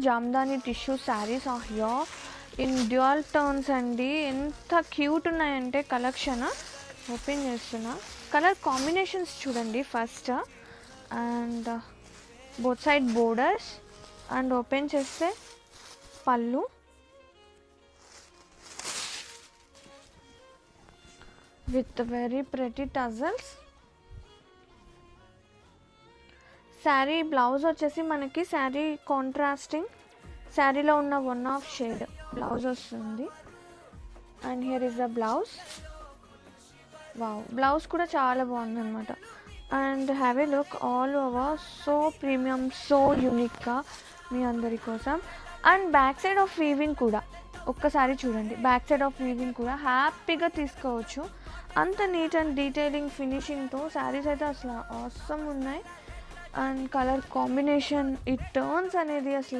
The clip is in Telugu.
Jamdani tissue saris are here in dual tones అండి. ఎంత క్యూట్ ఉన్నాయంటే కలెక్షన్. ఓపెన్ చేస్తున్నా. కలర్ కాంబినేషన్స్ చూడండి first. And both side borders. And open చేస్తే పళ్ళు, with very pretty tassels. Sari blouse వచ్చేసి మనకి శారీ కాంట్రాస్టింగ్, శారీలో ఉన్న వన్ ఆఫ్ షేడ్ బ్లౌజ్ వస్తుంది. And here is the blouse. Wow, blouse కూడా చాలా బాగుంది అనమాట. And have a look all over. So premium, so యూనిక్గా మీ అందరి కోసం. And back side of weaving కూడా ఒక్కసారి చూడండి. బ్యాక్ సైడ్ ఆఫ్ వీవింగ్ కూడా హ్యాపీగా తీసుకోవచ్చు. అంత నీట్ అండ్ డీటెయిలింగ్ ఫినిషింగ్తో శారీస్ అయితే అసలు ఆసమ్ ఉన్నాయి. అండ్ కలర్ కాంబినేషన్, ఈ టర్న్స్ అనేది అసలు